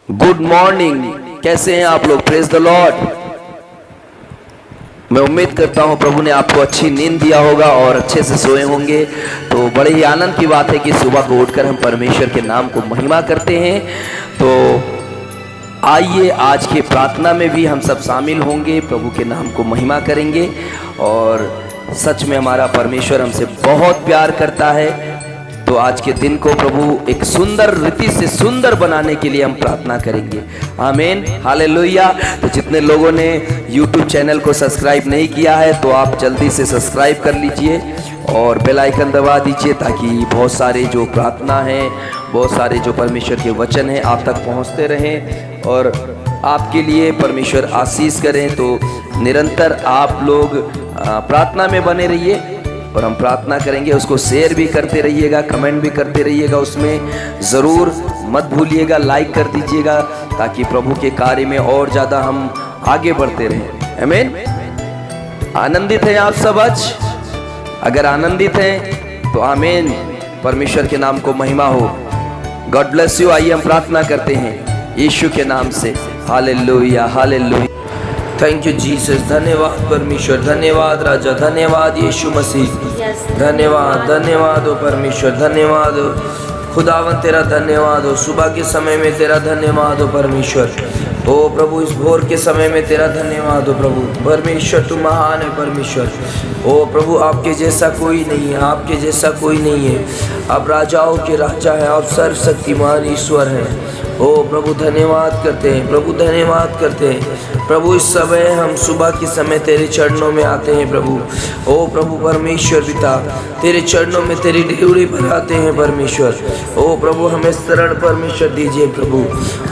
Good morning. कैसे हैं आप लोग? Praise the Lord. मैं उम्मीद करता हूं प्रभु ने आपको अच्छी नींद दिया होगा और अच्छे से सोए होंगे। तो बड़े ही आनंद की बात है कि सुबह को उठकर हम परमेश्वर के नाम को महिमा करते हैं। तो आइए आज के प्रार्थना में भी हम सब शामिल होंगे, प्रभु के नाम को महिमा करेंगे। और सच में हमारा परमेश्वर हमसे बहुत प्यार करता है। तो आज के दिन को प्रभु एक सुंदर रीति से सुंदर बनाने के लिए हम प्रार्थना करेंगे। आमीन, हालेलुया। तो जितने लोगों ने YouTube चैनल को सब्सक्राइब नहीं किया है तो आप जल्दी से सब्सक्राइब कर लीजिए और बेल आइकन दबा दीजिए, ताकि बहुत सारे जो प्रार्थना है, बहुत सारे जो परमेश्वर के वचन हैं आप तक पहुंचते रहें और आपके लिए परमेश्वर आशीष करें। तो निरंतर आप लोग प्रार्थना में बने रहिए और हम प्रार्थना करेंगे। उसको शेयर भी करते रहिएगा, कमेंट भी करते रहिएगा, उसमें ज़रूर मत भूलिएगा, लाइक कर दीजिएगा, ताकि प्रभु के कार्य में और ज़्यादा हम आगे बढ़ते रहें। आमीन। आनंदित हैं आप सब आज? अगर आनंदित हैं तो आमीन, परमेश्वर के नाम को महिमा हो। God bless you. आइए हम प्रार्थना करते हैं यीशु के नाम से। Hallelujah, hallelujah. Thank you Jesus. धन्यवाद परमेश्वर, धन्यवाद राजा, धन्यवाद यीशु मसीह, धन्यवाद धन्यवाद हो परमेश्वर, धन्यवाद हो खुदावन, तेरा धन्यवाद हो। सुबह के समय में तेरा धन्यवाद हो परमेश्वर। ओ प्रभु, इस भोर के समय में तेरा धन्यवाद हो प्रभु। परमेश्वर तू महान है परमेश्वर। ओ प्रभु, आपके जैसा कोई नहीं है, आपके जैसा कोई नहीं है। आप राजाओं के राजा हैं, आप सर्वशक्तिमान ईश्वर हैं। ओ प्रभु धन्यवाद करते हैं, प्रभु धन्यवाद करते हैं। प्रभु इस समय हम सुबह के समय तेरे चरणों में आते हैं प्रभु। ओ प्रभु परमेश्वर पिता, तेरे चरणों में तेरी ड्यूटी पर आते हैं परमेश्वर। ओ प्रभु हमें शरण परमेश्वर दीजिए प्रभु।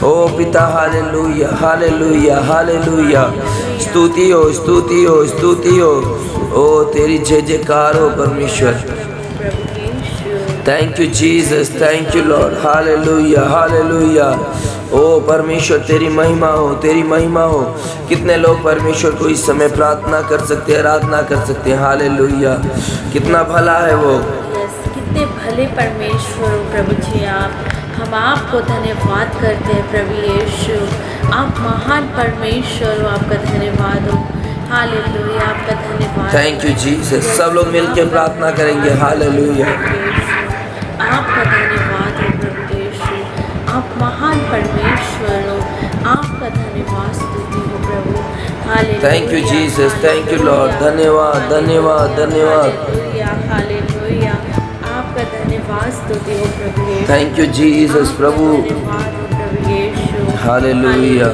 ओ पिता, हालेलुया, हालेलुया, हालेलुया। स्तुति हो, स्तुति हो, स्तुति हो। ओ तेरी जय जयकार हो परमेश्वर। Thank you Jesus, thank you Lord. Hallelujah, hallelujah. ओ परमेश्वर तेरी महिमा हो, तेरी महिमा हो। कितने लोग परमेश्वर को इस समय प्रार्थना कर सकते हैं, आराधना कर सकते हैं। हालेलुया, कितना भला है वो। कितने भले परमेश्वर हो प्रभु जी आप। हम आपको धन्यवाद करते हैं प्रभु यीशु। आप महान परमेश्वर हो, आपका धन्यवाद हो। हालेलुया, आपका धन्यवाद। Thank you Jesus. सब लोग मिलकर प्रार्थना करेंगे। हालेलुया, आपका धन्यवाद हो प्रभु यीशु। आप महान परमेश्वर हो, आपका धन्यवाद स्तुति हो प्रभु। Hallelujah, thank you Jesus, thank you Lord. धन्यवाद, धन्यवाद, धन्यवाद। हालेलुया, हालेलुया, आपका धन्यवाद स्तुति हो प्रभु यीशु। थैंक यू जीसस प्रभु। धन्यवाद हो प्रभु यीशु। हालेलुया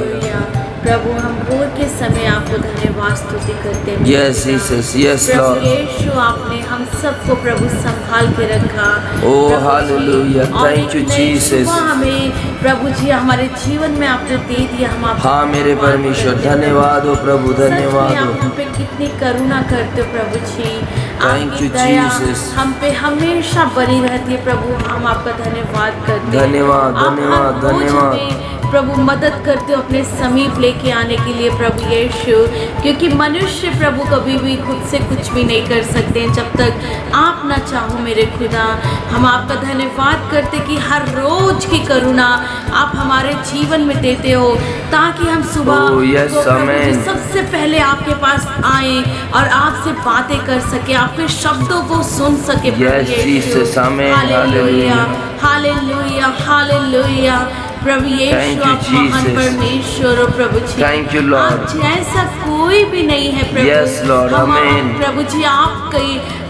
प्रभु, हम भोर के समय आपको धन्यवाद स्तुति करते हैं। Yes Jesus, yes Lord. प्रभु यीशु, आपने हम सबको प्रभु संभाल के रखा। ओ हालेलुया, थैंक यू जीसस। हमें प्रभु जी हमारे जीवन में आपने दे दिया। हम आप हाँ मेरे परमेश्वर, धन्यवाद हो प्रभु, धन्यवाद हो। आप हम पे कितनी करुणा करते हो प्रभु जी। थैंक यू दया जीसस। हम पे हमेशा बनी रहती है प्रभु। हम आपका धन्यवाद करते हैं। धन्यवाद, आप धन्यवाद, हर रोज धन्यवाद। हमें प्रभु मदद करते हो अपने समीप लेके आने के लिए प्रभु यीशु, क्योंकि मनुष्य प्रभु कभी भी खुद से कुछ भी नहीं कर सकते हैं जब तक आप ना चाहो मेरे खुदा। हम आपका धन्यवाद करते कि हर रोज की करुणा आप हमारे जीवन में देते हो, ताकि हम सुबह yes, amen। सबसे पहले आपके पास आए और आपसे बातें कर सके, आपके शब्दों को सुन सके प्रभु यीशु। Hallelujah, hallelujah, hallelujah. प्रभु यीशु, आप महान परमेश्वर हो प्रभु जी। Thank you Lord. आप जैसा कोई भी नहीं है प्रभु। यस लॉर्ड, आमीन। प्रभु जी,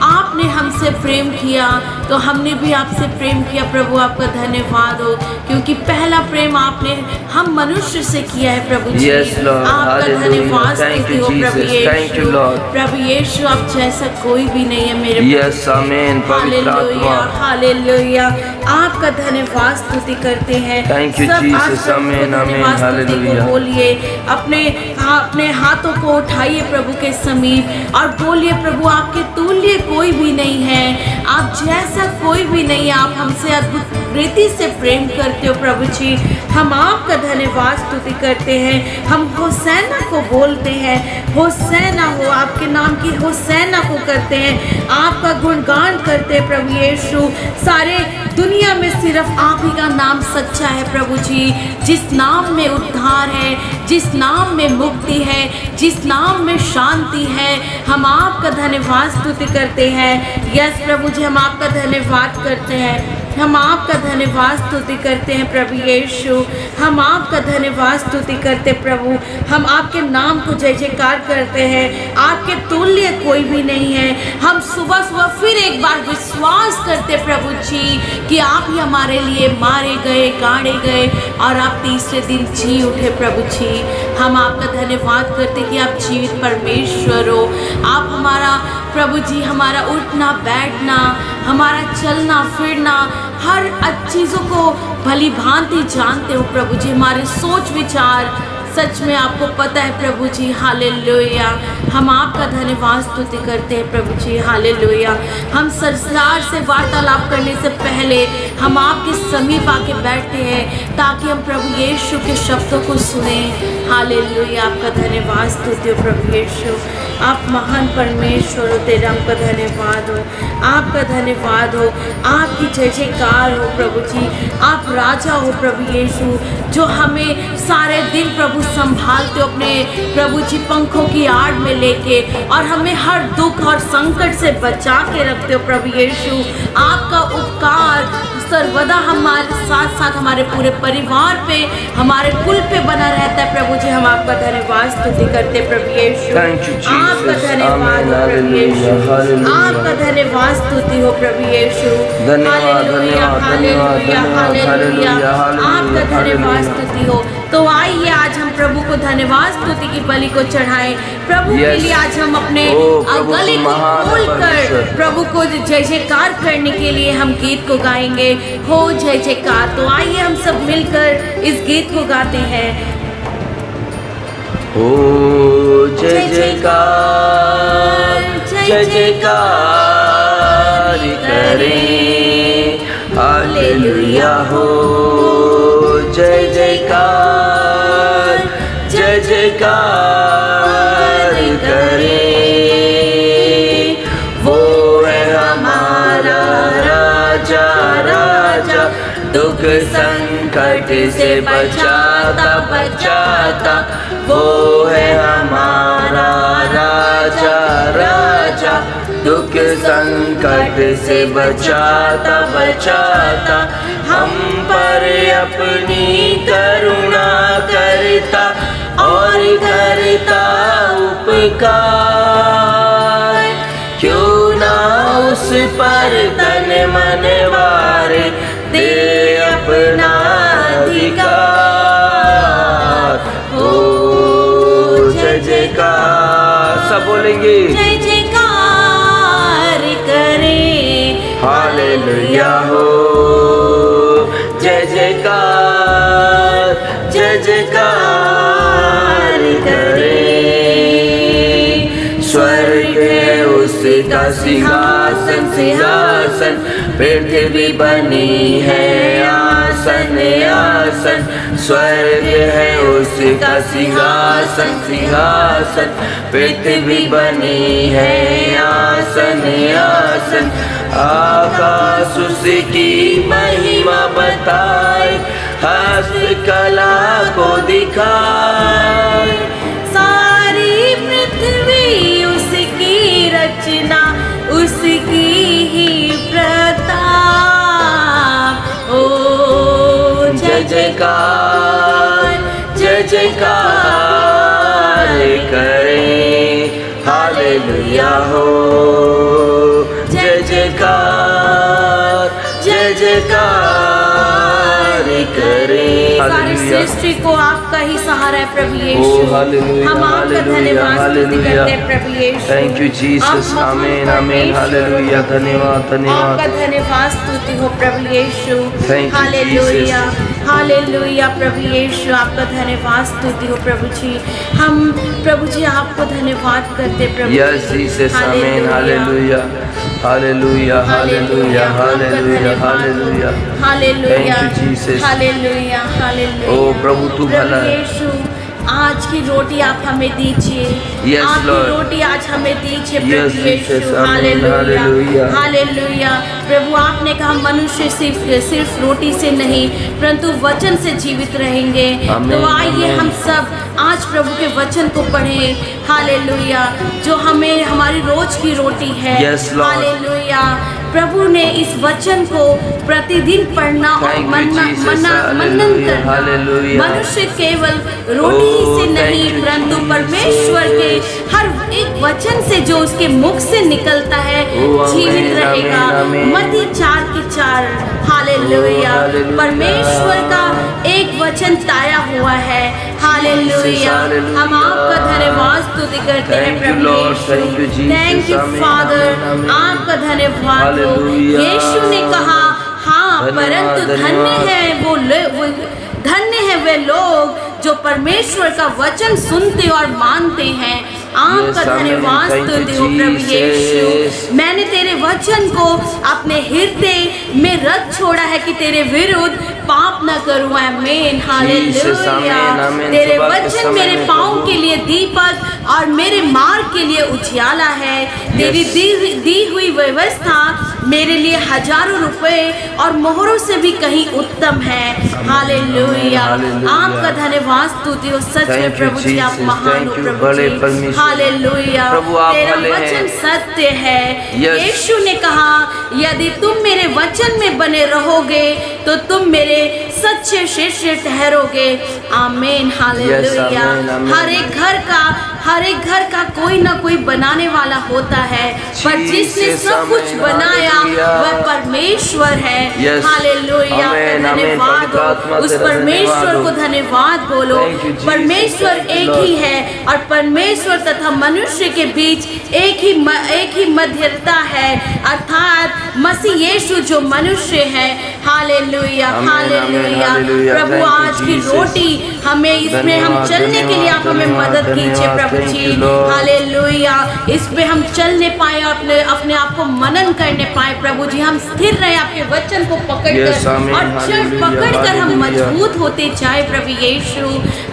आपने हमसे प्रेम किया तो हमने भी आपसे प्रेम किया प्रभु। आपका धन्यवाद हो, क्योंकि पहला प्रेम आपने हम मनुष्य से किया है प्रभु जी। यस लॉर्ड, आपका धन्यवाद स्तुति हो प्रभु थैंक यू यीशु। लॉर्ड। प्रभु यीशु, आप जैसा कोई भी नहीं है मेरे। यस आमीन, पवित्र आत्मा। हालेलुया, आपका धन्यवाद स्तुति करते हैं। थैंक यू जीसस, आमीन, आमीन, हालेलुया। बोलिए, अपने हाथों को उठाइए प्रभु के समीप और बोलिए, प्रभु आपके तुल्य कोई भी नहीं है, आप जैसा कोई भी नहीं है। आप हमसे अद्भुत रीति से प्रेम करते हो प्रभु जी। हम आपका धन्यवाद स्तुति करते हैं। हम होसैना को बोलते हैं, होसैना हो, आपके नाम की होसैना को करते हैं, आपका गुणगान करते हैं प्रभु यीशु। सारे दुनिया में सिर्फ आप ही का नाम सच्चा है प्रभु जी। जिस नाम में उद्धार है, जिस नाम में मुक्ति है, जिस नाम में शांति है, हम आपका धन्यवाद स्तुति करते हैं। यस प्रभु जी, हम आपका धन्यवाद करते हैं, हम आपका धन्यवाद स्तुति करते हैं प्रभु यीशु। हम आपका धन्यवाद स्तुति करते प्रभु। हम आपके नाम को जय जयकार करते हैं। आपके तुल्य कोई भी नहीं है। हम सुबह सुबह फिर एक बार विश्वास करते प्रभु जी कि आप ही हमारे लिए मारे गए, गाड़े गए और आप तीसरे दिन जी उठे प्रभु जी। हम आपका धन्यवाद करते कि आप जीवित परमेश्वर हो। आप हमारा प्रभु जी, हमारा उठना बैठना, हमारा चलना फिरना, हर चीज़ों को भली भांति जानते हो प्रभु जी। हमारे सोच विचार सच में आपको पता है प्रभु जी। हालेलुया। हम आपका धन्यवाद स्तुति करते हैं प्रभु जी। हालेलुया। हम संसार से वार्तालाप करने से पहले हम आपके समीप आके बैठते हैं ताकि हम प्रभु यीशु के शब्दों को सुने। हालेलुया। आपका धन्यवाद स्तुति हो प्रभु यीशु। आप महान परमेश्वर हो, तेरा आपका धन्यवाद हो, आपका धन्यवाद हो, आपकी जय जयकार हो प्रभु जी। आप राजा हो प्रभु यीशु, जो हमें सारे दिन प्रभु संभालते हो अपने प्रभु जी पंखों की आड़ में लेके, और हमें हर दुख और संकट से बचा के रखते हो प्रभु यीशु। आपका उपकार सर्वदा हमारे साथ साथ हमारे पूरे परिवार पे, हमारे कुल पे बना रहता है प्रभु जी। हम आपका धन्यवाद स्तुति करते प्रभु यीशु। आपका धन्यवाद हो प्रभु यीशु। आपका धन्यवाद स्तुति हो प्रभु यीशु। Hallelujah hallelujah hallelujah. आपका धन्यवाद स्तुति हो। तो आइए आज हम प्रभु को धन्यवाद स्तुति की बलि को चढ़ाएं। प्रभु के लिए आज हम अपने गले को खोलकर प्रभु को जय जयकार करने के लिए हम गीत को गाएंगे, हो जय जयकार। तो आइए हम सब मिलकर इस गीत को गाते हैं। हो जय जयकार, जय जयकार करें, हालेलुया। हो जय जयकार, जय जयकार करें। वो है हमारा राजा, राजा, दुख संकट से बचाता बचाता। वो है हमारा राजा, राजा, दुख संकट से बचाता बचाता। हम पर अपनी करुणा करता और करता उपकार। क्यों ना उस पर तन मन वारे दे अपना अधिकार। ओ जय जयकार, सब बोलेंगे जय जयकार करें, हालेलुया। हो जय जयकार, जय जयकार करें। स्वर्ग है उसका सिंहासन, सिंहासन, पृथ्वी बनी है आसन, आसन। स्वर्ग है उसका सिंहासन, सिंहासन, पृथ्वी बनी है आसन, आसन। आकाश उसकी महिमा बताए, हस्तकला को दिखाए। सारी पृथ्वी उसकी रचना, उसकी ही प्रताप। ओ जय जयकार, जय जयकार करें, हालेलुया। हो जय जयकार, जय जयकार करें। सारी सृष्टि को आपका ही सहारा है प्रभु यीशु। हम आपका धन्यवाद स्तुति करते हैं प्रभु यीशु। थैंक यू जीसस, आमीन आमीन, हालेलुया। धन्यवाद धन्यवाद, आपका धन्यवाद स्तुति हो प्रभु यीशु। Thank you, हालेलुया हालेलुया प्रभु यीशु। आपका धन्यवाद स्तुति हो प्रभु जी। हम प्रभु जी आपको धन्यवाद करते हैं प्रभु। यस जीसस, आमीन, hallelujah hallelujah hallelujah hallelujah hallelujah hallelujah Thank you, Jesus. Hallelujah hallelujah. ओ प्रभु तू भला है। यीशु आज की रोटी आप हमें दीजिए। Yes, आपकी Lord. रोटी आज हमें दीजिए Yes, प्रभु यीशु। Jesus. Amen. Hallelujah Hallelujah. Hallelujah. प्रभु आपने कहा मनुष्य सिर्फ रोटी से नहीं परंतु वचन से जीवित रहेंगे। Amen, तो आइए Amen. हम सब आज प्रभु के वचन को पढ़ें। हालेलुया, जो हमें हमारी रोज की रोटी है। Yes, Lord. हालेलुया। प्रभु ने इस वचन को प्रतिदिन पढ़ना और Thank you, Manan Jesus. Manan Hallelujah. करना। Hallelujah. मनुष्य केवल रोटी Oh, से thank नहीं you, परंतु Jesus. परमेश्वर के हर एक वचन से जो उसके मुख से निकलता है Oh, जीवित amen, रहेगा। amen, amen. मत्ती 4:4। हालेलुया। Oh, hallelujah. परमेश्वर का एक वचन ताया हुआ है। हालेलुया। hallelujah. हम आपका धन्यवाद स्तुति करते हैं Thank you, प्रभु Lord. Yeshu. Thank you, Jesus. Thank you Amen, father. amen, amen. आपका धन्यवाद हो। Hallelujah. यीशु ने कहा हाँ, धन्यवाद, परंतु धन्य धन्यवाद। है वो धन्य है वे लोग जो परमेश्वर का वचन सुनते और मानते हैं। आपका Yes, amen. धन्यवाद Thank you, स्तुति हो प्रभु Jesus. यीशु। मैंने तेरे वचन को अपने हृदय में रख छोड़ा है कि तेरे विरुद्ध पाप न करूं। आमीन Jesus, हालेलुया। amen, amen. तेरे सुबह के वचन समय मेरे में पाँव प्रभु। के लिए दीपक और मेरे मार्ग के लिए उजियाला है। तेरी दी हुई व्यवस्था मेरे लिए हजारों रुपए और मोहरों से भी कहीं उत्तम है। हालेलुया। हालेलुया। आपका धन्यवाद स्तुति हो। सच में Thank you, प्रभु जी आप Jesus. महान हो Thank you, प्रभु बड़े जी। परमेश्वर। हालेलुया। प्रभु आप तेरा भले हैं। वचन सत्य है। Yes. यीशु ने कहा यदि तुम मेरे वचन में बने रहोगे तो तुम मेरे सच्चे शिष्य ठहरोगे। आमीन हालेलुया। amen, amen. हर एक घर का कोई ना कोई बनाने वाला होता है पर जिसने Jesus, सब कुछ amen, बनाया hallelujah. वह परमेश्वर है। Yes. हालेलुया। Amen, amen. धन्यवाद पवित्र आत्मा हो उस तेरा परमेश्वर धन्यवाद को हो। धन्यवाद बोलो। Thank you, Jesus. परमेश्वर Thank you, एक Lord. ही है और परमेश्वर तथा मनुष्य के बीच एक ही मध्यता है अर्थात मसीह यीशु जो मनुष्य है। Hallelujah Amen, hallelujah. amen, hallelujah. Prabhu Thank you, आज की Jesus. रोटी हमें इसमें हम धन्यवाद, चलने के लिए आप हमें धन्यवाद, मदद कीजिए धन्यवाद। प्रभु Thank जी। you, Lord. हालेलुया। इस पे हम चलने पाए अपने आप को मनन करने पाए प्रभु जी। हम स्थिर रहे आपके वचन को पकड़कर Yes, amen, और चढ़ hallelujah, पकड़कर हम hallelujah. मजबूत होते जाए प्रभु यीशु।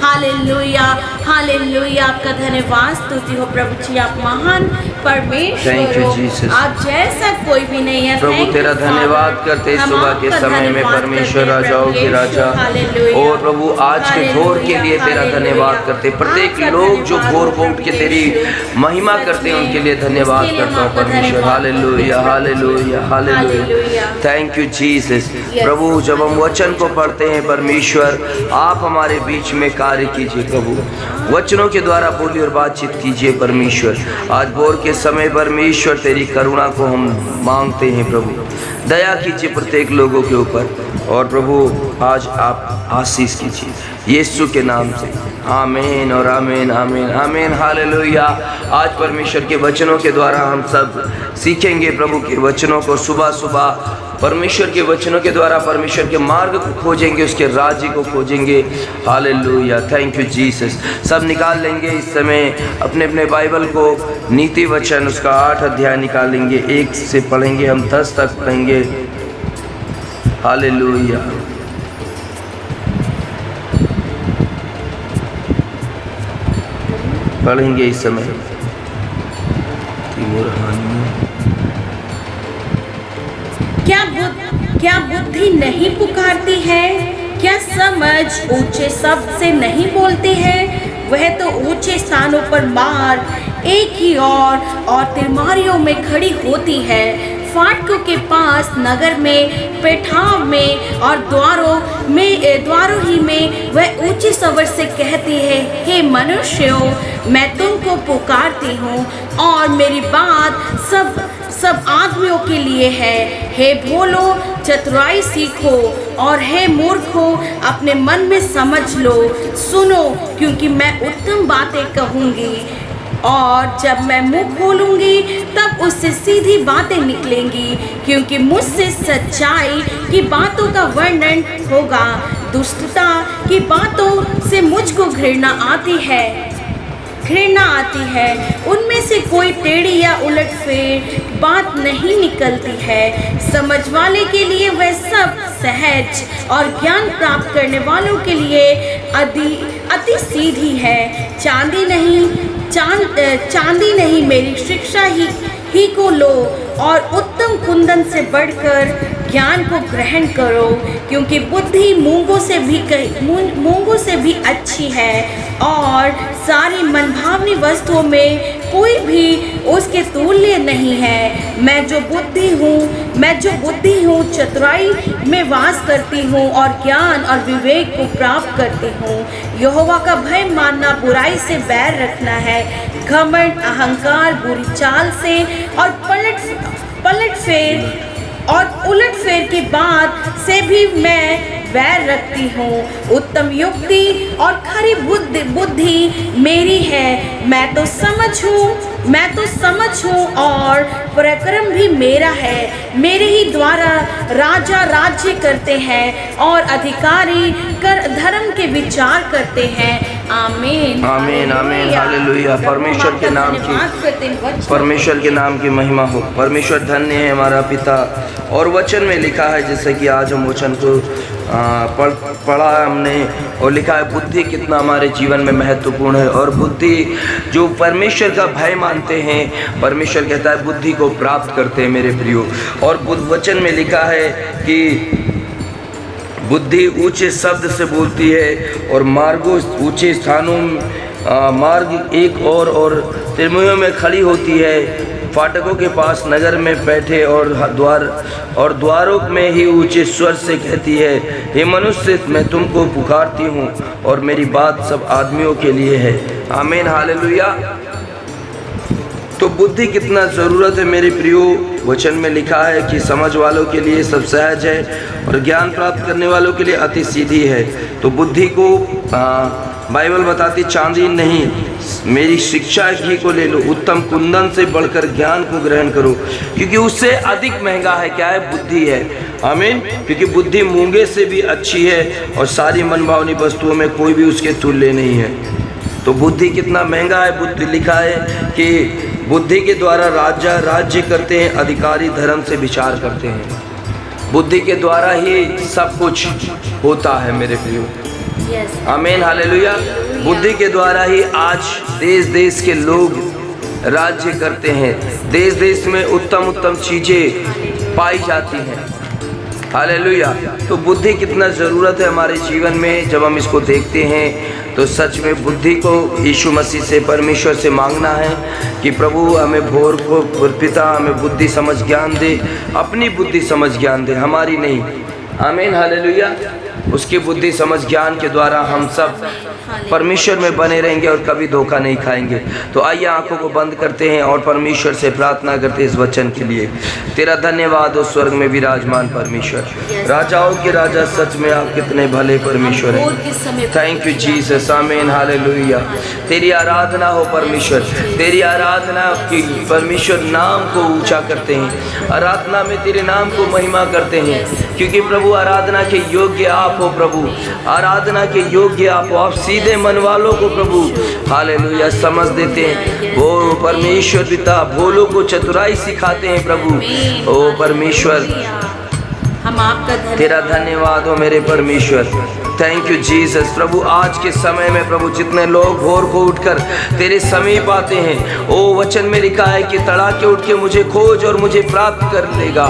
Hallelujah hallelujah. आपका धन्यवाद स्तुति हो प्रभु जी। आप महान Thank परमेश्वर you, हो। Jesus. आप जैसा कोई भी नहीं है। प्रभु Thank you, तेरा Father. धन्यवाद करते हम सुबह के आपका समय में धन्यवाद परमेश्वर करते हैं, राजाओं प्रभु के यीशु। राजा हालेलुया। और प्रभु आज के भोर के लिए तेरा हालेलुया, धन्यवाद करते हैं। प्रत्येक आपका लोग जो धन्यवाद भोर हो को उठ के प्रभु तेरी यीशु। महिमा करते हैं उनके लिए धन्यवाद इसके लिए हम करता हूँ आपका परमेश्वर। धन्यवाद हालेलुया करते हैं, hallelujah hallelujah. Hallelujah. Thank you Jesus. Yes. प्रभु जब हम वचन को पढ़ते हैं परमेश्वर आप हमारे बीच में कार्य कीजिए प्रभु। वचनों के द्वारा बोली और बातचीत कीजिए परमेश्वर। आज भोर के समय परमेश्वर तेरी करुणा को हम मांगते हैं प्रभु। दया कीजिए प्रत्येक लोगों के ऊपर और प्रभु आज आप आशीष कीजिए यीशु के नाम से। आमीन और आमीन आमीन आमीन हालेलुया। आज परमेश्वर के वचनों के द्वारा हम सब सीखेंगे प्रभु के वचनों को। सुबह सुबह परमेश्वर के वचनों के द्वारा परमेश्वर के मार्ग को खोजेंगे, उसके राज्य को खोजेंगे। हालेलुया। Thank you Jesus. सब निकाल लेंगे इस समय अपने अपने बाइबल को। नीति वचन उसका 8 अध्याय निकालेंगे। 1 से पढ़ेंगे हम 10 तक पढ़ेंगे। हालेलुया। पढ़ेंगे इस समय। क्या बुद्धि नहीं पुकारती है? क्या समझ ऊंचे शब्द से नहीं बोलती है? वह तो ऊंचे स्थानों पर मार एक ही और तिरमारियों में खड़ी होती है। फाटकों के पास नगर में पेठाव में और द्वारों ही में वह ऊंचे स्वर से कहती है, हे मनुष्यों मैं तुमको पुकारती हूँ और मेरी बात सब आदमियों के लिए है। हे भोलो चतुराई सीखो और हे मूर्खो अपने मन में समझ लो। सुनो क्योंकि मैं उत्तम बातें कहूँगी और जब मैं मुंह खोलूंगी तब उससे सीधी बातें निकलेंगी क्योंकि मुझसे सच्चाई की बातों का वर्णन होगा। दुष्टता की बातों से मुझको घृणा आती है। उनमें से कोई टेढ़ी या उलटफेर बात नहीं निकलती है। समझ वाले के लिए वह सब सहज और ज्ञान प्राप्त करने वालों के लिए अति अति सीधी है। चांदी नहीं मेरी शिक्षा ही को लो और उत्तम कुंदन से बढ़कर ज्ञान को ग्रहण करो, क्योंकि बुद्धि मूंगों से भी अच्छी है और सारी मनभावनी वस्तुओं में कोई भी उसके तुल्य नहीं है। मैं जो बुद्धि हूँ चतुराई में वास करती हूँ और ज्ञान और विवेक को प्राप्त करती हूँ। यहोवा का भय मानना बुराई से बैर रखना है। घमंड, अहंकार, बुरी चाल से और उलट फेर की बात से भी मैं वैर रखती हूँ। उत्तम युक्ति और खरी बुद्धि मेरी है। मैं तो समझ हूँ और पराक्रम भी मेरा है। मेरे ही द्वारा राजा राज्य करते हैं और अधिकारी कर धर्म के विचार करते हैं। आमीन आमीन आमीन हालेलुया। परमेश्वर के नाम की महिमा हो। परमेश्वर धन्य है हमारा पिता। और वचन में लिखा है, जैसे कि आज हम वचन को पढ़ा है हमने, और लिखा है बुद्धि कितना हमारे जीवन में महत्वपूर्ण है। और बुद्धि जो परमेश्वर का भय मानते हैं, परमेश्वर कहता है बुद्धि को प्राप्त करते हैं मेरे प्रियो। और वचन में लिखा है कि बुद्धि ऊंचे शब्द से बोलती है और मार्गों ऊंचे स्थानों मार्ग एक और तिरमुयों में खड़ी होती है। फाटकों के पास नगर में बैठे और द्वारों में ही ऊंचे स्वर से कहती है, हे मनुष्य मैं तुमको पुकारती हूँ और मेरी बात सब आदमियों के लिए है। आमीन हालेलुया। तो बुद्धि कितना ज़रूरत है मेरे प्रियो। वचन में लिखा है कि समझ वालों के लिए सब सहज है और ज्ञान प्राप्त करने वालों के लिए अति सीधी है। तो बुद्धि को बाइबल बताती चांदी नहीं मेरी शिक्षा ही को ले लो, उत्तम कुंदन से बढ़कर ज्ञान को ग्रहण करो, क्योंकि उससे अधिक महंगा है क्या है? बुद्धि है। आमीन। क्योंकि बुद्धि मूंगे से भी अच्छी है और सारी मनभावनी वस्तुओं में कोई भी उसके तुल्य नहीं है। तो बुद्धि कितना महंगा है। बुद्धि लिखा है कि बुद्धि के द्वारा राजा राज्य करते हैं, अधिकारी धर्म से विचार करते हैं। बुद्धि के द्वारा ही सब कुछ होता है मेरे प्रियो। आमीन हालेलुया। बुद्धि के द्वारा ही आज देश देश के लोग राज्य करते हैं। देश देश में उत्तम उत्तम चीज़ें पाई जाती हैं। हालेलुया। तो बुद्धि कितना ज़रूरत है हमारे जीवन में। जब हम इसको देखते हैं तो सच में बुद्धि को यीशु मसीह से, परमेश्वर से मांगना है कि प्रभु हमें भोर को पिता हमें बुद्धि समझ ज्ञान दे, अपनी बुद्धि समझ ज्ञान दे, हमारी नहीं। आमीन हालेलुया। उसकी बुद्धि समझ ज्ञान के द्वारा हम सब परमेश्वर में बने रहेंगे और कभी धोखा नहीं खाएंगे। तो आइए आंखों को बंद करते हैं और परमेश्वर से प्रार्थना करते हैं इस वचन के लिए। तेरा धन्यवाद हो स्वर्ग में विराजमान परमेश्वर, राजाओं के राजा, सच में आप कितने भले परमेश्वर हैं। Thank you Jesus. आमीन हालेलुया। तेरी आराधना हो परमेश्वर, तेरी आराधना की परमेश्वर नाम को ऊंचा करते हैं, आराधना में तेरे नाम को महिमा करते हैं, क्योंकि प्रभु आराधना के योग्य आप हो। प्रभु आराधना के योग्य आप हो। आप सीधे मन वालों को प्रभु हालेलुया समझ देते हैं। ओ परमेश्वर पिता भोलों को चतुराई सिखाते हैं प्रभु। ओ परमेश्वर हम आपका तेरा धन्यवाद हो मेरे परमेश्वर। Thank you Jesus. प्रभु आज के समय में प्रभु जितने लोग भोर को उठकर तेरे समीप आते हैं, ओ वचन में लिखा है कि तड़ाके उठ के मुझे खोज और मुझे प्राप्त कर लेगा।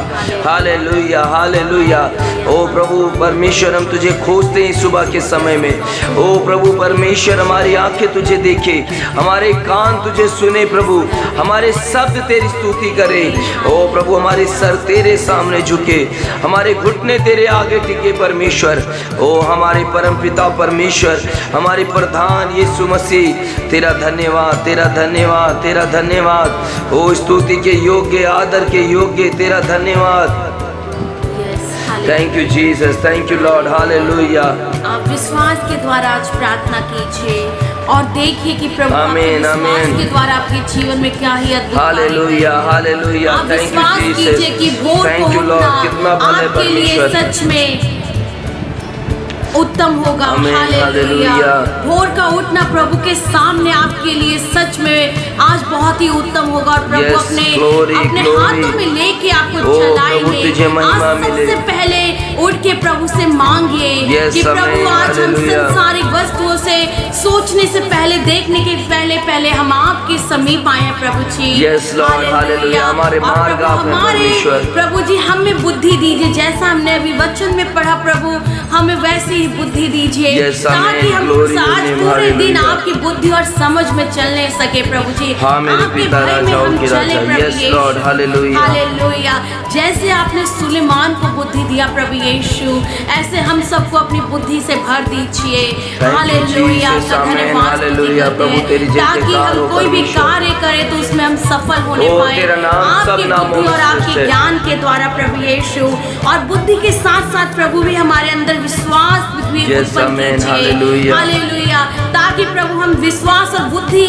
Hallelujah hallelujah. ओ प्रभु परमेश्वर हम तुझे खोजते हैं सुबह के समय में। ओ प्रभु परमेश्वर हमारी आंखें तुझे देखे, हमारे कान तुझे सुने प्रभु, हमारे शब्द तेरी स्तुति करे। ओ प्रभु हमारे सर तेरे सामने झुके, हमारे घुटने तेरे आगे टिके परमेश्वर। ओ हमारे परम पिता परमेश्वर, हमारे प्रधान यीशु मसीह, तेरा धन्यवाद तेरा धन्यवाद तेरा धन्यवाद। ओ स्तुति के योग्य, आदर के योग्य तेरा धन्यवाद। Thank you Jesus. Thank you Lord. Hallelujah. आप विश्वास के द्वारा आज प्रार्थना कीजिए और देखिए कि प्रभु आमीन आमीन के द्वारा आपके जीवन में क्या ही अद्भुत hallelujah hallelujah. Thank you Jesus. Thank you Lord. कितना भले परमेश्वर सच में उत्तम होगा। हालेलुया। भोर का उठना प्रभु के सामने आपके लिए सच में आज बहुत ही उत्तम होगा। और प्रभु अपने हाथों में लेके आपको चलाएंगे। आज सबसे पहले उठ के प्रभु से मांगिए कि प्रभु आज हम संसारिक वस्तुओं से सोचने से पहले, देखने के पहले हम आपके समीप आए हैं प्रभु जी। Yes, Lord, hallelujah। हमारे और मार्ग प्रभु, आप हैं हमारे परमेश्वर। प्रभु जी हमें बुद्धि दीजिए, जैसा हमने अभी वचन में पढ़ा प्रभु, हमें वैसी ही बुद्धि दीजिए, Yes, ताकि हम Glory to आज Him, पूरे दिन hallelujah। आपकी बुद्धि और समझ में चलने सके प्रभु जी। हाँ मेरे आपके पिता भय में राजाओं हम की चले राजा। प्रभु Yes, यीशु। Lord, hallelujah। हालेलुया। जैसे आपने सुलेमान को बुद्धि दिया प्रभु यीशु, ऐसे हम सबको अपनी बुद्धि से भर दीजिए। हालेलुया। Jesus, आपका amen, धन्यवाद hallelujah। करते प्रभु हैं, तेरी जय ताकि जयकार हम हो कोई भी परमेश्वर। कार्य करें तो उसमें हम सफल होने ओ, पाए तेरा नाम सब आपकी नामों बुद्धि और में आपके श्रेष्ठ है। ज्ञान के द्वारा प्रभु यीशु। और बुद्धि के साथ साथ प्रभु भी हमारे अंदर विश्वास भी Yes, उत्पन्न amen, कीजिए। hallelujah। हालेलुया। ताकि प्रभु हम विश्वास और बुद्धि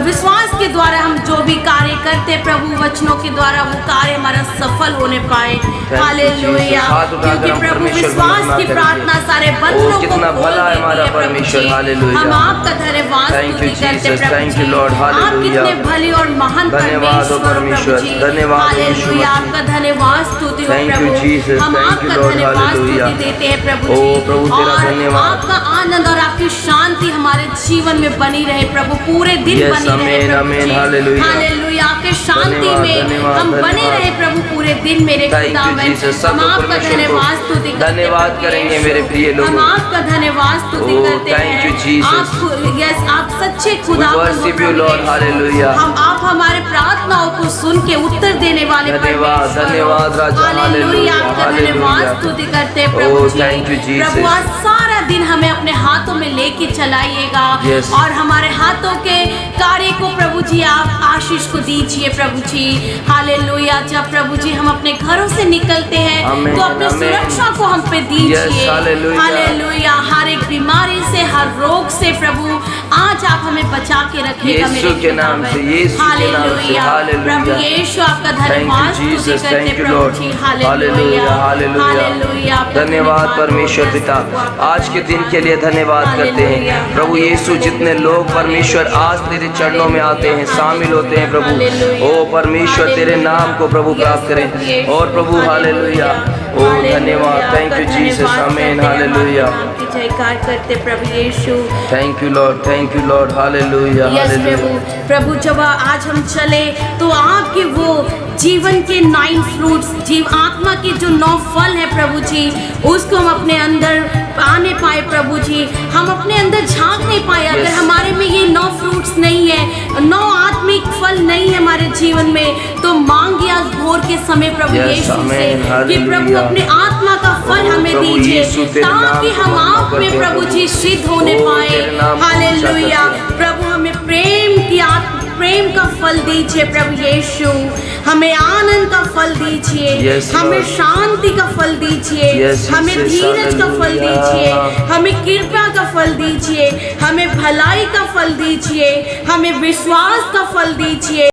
विश्वास के द्वारा हम जो भी कार्य करते प्रभु वचनों के द्वारा वो कार्य हमारा सफल होने पाए। हालेलुया। क्योंकि प्रभु विश्वास की प्रार्थना सारे बंधनों को कितना खोल भला है देती हमारा है प्रभु परमेश्वर। जी। हालेलुया। हम आपका धन्यवाद Thank you, स्तुति करते Jesus। प्रभु Thank जी। you, Lord। आप हालेलुया। कितने भले और महान धन्यवाद हो परमेश्वर प्रभु परमेश्वर। जी। धन्यवाद यीशु हालेलुया। मसीह। आपका धन्यवाद स्तुति हो Thank you, प्रभु। Jesus। हम Thank you, आपका Lord। धन्यवाद हालेलुया। स्तुति देते हैं प्रभु ओ, जी। प्रभु तेरा और धन्यवाद। आपका आनंद और आपकी शांति हमारे जीवन में बनी रहे प्रभु, पूरे दिन Yes, बनी रहे amen, प्रभु amen, जी। hallelujah। हालेलुया। आपके शांति धन्यवाद, में धन्यवाद, हम बने धन्यवाद। रहे प्रभु पूरे दिन मेरे Thank you, खुदावन। Jesus। सब हम लोग आपका परमेश्वर को धन्यवाद स्तुति करते हैं धन्यवाद प्रभु करेंगे यीशु। मेरे प्रिय लोगों। हम आपका धन्यवाद स्तुति Oh, करते thank हैं। you, Jesus। आप सच्चे We खुदावन हो worship you, प्रभु Lord। यीशु। Hallelujah। आप हमारे प्रार्थनाओं को सुन के उत्तर देने वाले धन्यवाद, परमेश्वर हो। धन्यवाद राजा। हालेलुया। Hallelujah, आपका hallelujah। धन्यवाद स्तुति करते हैं प्रभु Oh, ji. thank you, Jesus। प्रभु आज सारा दिन हमें अपने हाथों में लेके चलाइएगा। Yes। और हमारे हाथों के कार्य को प्रभु जी आप आशीष को दीजिए प्रभु जी। हालेलुया। जब प्रभु जी हम अपने घरों से निकलते हैं Amen, तो अपनी amen। सुरक्षा को हम पे दीजिए। Yes, hallelujah। हालेलुया। हर एक बीमारी से, हर रोग से प्रभु आज आप हमें बचा के रखिएगा यीशु मेरे के नाम से, खुदावन। यीशु के नाम से। हालेलुया। हालेलुया। प्रभु यीशु आपका Thank धन्यवाद you, स्तुति Jesus। करते Thank you, प्रभु Lord। जी। Hallelujah, hallelujah. हालेलुया। आपका धन्यवाद हो, परमेश्वर yes, पिता। प्रभु, आज के दिन के लिए धन्यवाद करते हालेलुया, हैं प्रभु यीशु। जितने लोग परमेश्वर आज तेरे चरणों में आते हैं, शामिल होते हैं प्रभु, हालेलुया। ओ परमेश्वर तेरे नाम को प्रभु प्राप्त करें। और प्रभु हालेलुया। ओ धन्यवाद। Thank you Jesus. आमीन। हालेलुया। आपकी जयकार करते प्रभु यीशु। Thank you Lord. Thank you Lord. Hallelujah, yes hallelujah. प्रभु जब आज हम चले तो आपके वो जीवन के 9 फ्रूट्स, जीव आत्मा के जो 9 फल है प्रभु जी, उसको हम अपने अंदर आने पाए प्रभु जी। हम अपने अंदर झांक नहीं पाए अगर Yes। हमारे में ये 9 फ्रूट्स नहीं है, 9 आत्मिक फल नहीं है हमारे जीवन में, तो मांगिए आज भोर के समय प्रभु Yes, यीशु से amen, कि प्रभु hallelujah। अपने आत्मा का फल Oh, हमें प्रभु दीजिए, यीशु तेरे नाम ताकि को हम महिमा आप में करते हैं प्रभु प्रभु। जी सिद्ध होने Oh, पाए। तेरे नाम को ऊंचा हालेलुया। करते हैं। प्रभु हमें प्रेम का फल दीजिए प्रभु यीशु। हमें आनंद का फल दीजिए। Yes, हमें Lord। शांति का फल दीजिए। Yes, हमें Jesus, धीरज का फल hallelujah। दीजिए। हमें कृपा का फल दीजिए। हमें भलाई का फल दीजिए। हमें विश्वास का फल दीजिए।